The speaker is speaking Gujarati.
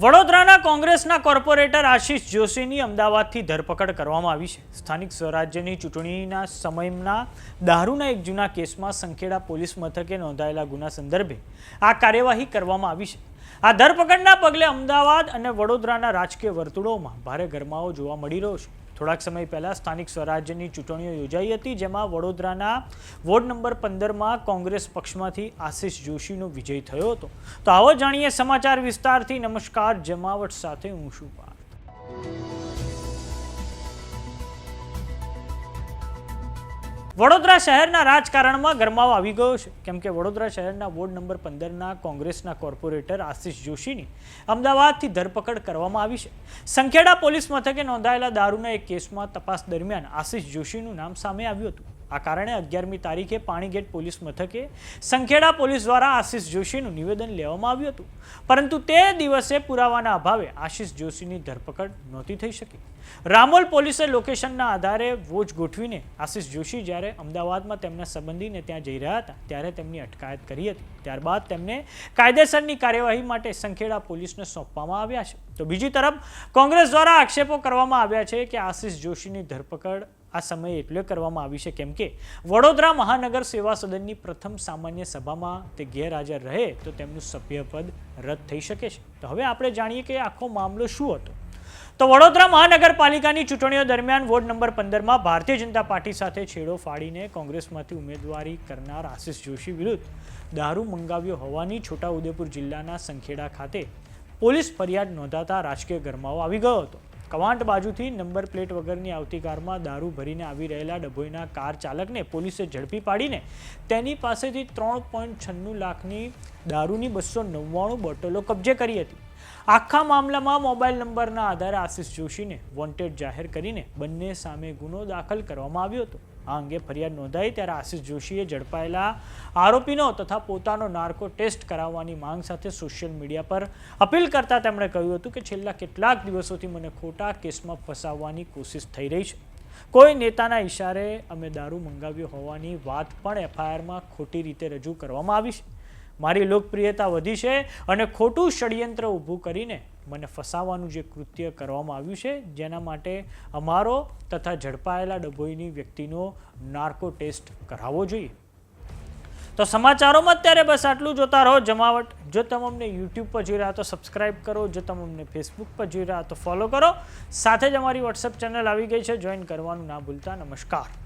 વડોદરાના કોંગ્રેસના કોર્પોરેટર આશિષ જોશીની અમદાવાદથી ધરપકડ કરવામાં આવી છે. સ્થાનિક સ્વરાજ્યની ચૂંટણીના સમયના દારૂના એક જૂના કેસમાં સંખેડા પોલીસ મથકે નોંધાયેલા ગુના સંદર્ભે આ કાર્યવાહી કરવામાં આવી છે. આ ધરપકડના પગલે અમદાવાદ અને વડોદરાના રાજકીય વર્તુળોમાં ભારે ગરમાવો જોવા મળી રહ્યો છે. થોડાક સમય પહેલાં સ્થાનિક સ્વરાજ્યની ચૂંટણીઓ યોજાઈ હતી, જેમાં વડોદરાના વોર્ડ નંબર 15માં કોંગ્રેસ પક્ષમાંથી આશિષ જોશીનો વિજય થયો હતો. તો આવો જાણીએ સમાચાર વિસ્તારથી. નમસ્કાર, જમાવટ સાથે હું છું પાર્થ. વડોદરા શહેરના રાજકારણમાં ગરમાવો આવી ગયો છે, કેમ કે વડોદરા શહેરના વોર્ડ નંબર 15ના કોંગ્રેસના કોર્પોરેટર આશિષ જોશીની અમદાવાદથી ધરપકડ કરવામાં આવી છે. સંખેડા પોલીસ મથકે નોંધાયેલા દારૂના એક કેસમાં તપાસ દરમિયાન આશિષ જોશીનું નામ સામે આવ્યું હતું. આ કારણે 11મી તારીખે પાણીગેટ પોલીસ મથકે સંખેડા પોલીસ દ્વારા આશિષ જોશીનું નિવેદન લેવામાં આવ્યું હતું, પરંતુ તે દિવસે પુરાવાના અભાવે આશિષ જોશીની ધરપકડ નહોતી થઈ શકી. રામોલ પોલીસે લોકેશનના આધારે વોચ ગોઠવીને આશિષ જોશી જ્યારે અમદાવાદમાં તેમના સંબંધીને ત્યાં જઈ રહ્યા હતા ત્યારે તેમની અટકાયત કરી હતી. ત્યારબાદ તેમને કાયદેસરની કાર્યવાહી માટે સંખેડા પોલીસને સોંપવામાં આવ્યા છે. તો બીજી તરફ કોંગ્રેસ દ્વારા આક્ષેપો કરવામાં આવ્યા છે કે આશિષ જોશીની ધરપકડ આ સમયે એટલે કરવામાં આવી છે કેમ કે વડોદરા મહાનગર સેવા સદનની પ્રથમ સામાન્ય સભામાં તે ગેરહાજર રહે તો તેમનું સભ્યપદ રદ થઈ શકે છે. તો હવે આપણે જાણીએ કે આખો મામલો શું હતો. તો વડોદરા મહાનગરપાલિકાની ચૂંટણીઓ દરમિયાન ward number 15માં Bharatiya Janata party સાથે છેડો ફાડીને કોંગ્રેસમાંથી ઉમેદવારી કરનાર આશિષ જોશી વિરુદ્ધ દારૂ મંગાવ્યો હોવાની છોટાઉદેપુર જિલ્લાના સંખેડા ખાતે પોલીસ ફરિયાદ નોંધાતા રાજકીય ગરમાવો આવી ગયો હતો. કવાંટ બાજુથી નંબર પ્લેટ વગરની આવતી કારમાં દારૂ ભરીને આવી રહેલા ડભોઈના કાર ચાલકને પોલીસે ઝડપી પાડીને તેની પાસેથી 3.96 લાખની દારૂની 299 બોટલો કબજે કરી હતી. આખા મામલામાં મોબાઈલ નંબરના આધારે આશિષ જોશીને વોન્ટેડ જાહેર કરીને બંને સામે ગુનો દાખલ કરવામાં આવ્યો હતો. આ અંગે ફરિયાદ નોંધાઈ ત્યારે આશિષ જોશીએ ઝડપાયેલા આરોપીનો તથા પોતાનો નાર્કો ટેસ્ટ કરાવવાની માંગ સાથે સોશિયલ મીડિયા પર અપીલ કરતા તેમણે કહ્યું હતું કે છેલ્લા કેટલાક દિવસોથી મને ખોટા કેસમાં ફસાવવાની કોશિશ થઈ રહી છે. કોઈ નેતાના ઇશારે અમે દારૂ મંગાવ્યો હોવાની વાત પણ એફઆઈઆરમાં ખોટી રીતે રજૂ કરવામાં આવી છે. મારી લોકપ્રિયતા વધી છે અને ખોટું ષડયંત્ર ઊભું કરીને મને ફસાવવાનું જે કૃત્ય કરવામાં આવ્યું છે, જેના માટે અમારો તથા ઝડપાયેલા ડભોઈની વ્યક્તિનો નાર્કો ટેસ્ટ કરાવવો જોઈએ. તો સમાચારોમાં અત્યારે બસ આટલું. જોતા રહો જમાવટ. જો તમે અમને યુટ્યુબ પર જોઈ રહ્યા તો સબસ્ક્રાઇબ કરો, જો તમે અમને ફેસબુક પર જોઈ રહ્યા તો ફોલો કરો. સાથે જ અમારી વોટ્સએપ ચેનલ આવી ગઈ છે, જોઈન કરવાનું ના ભૂલતા. નમસ્કાર.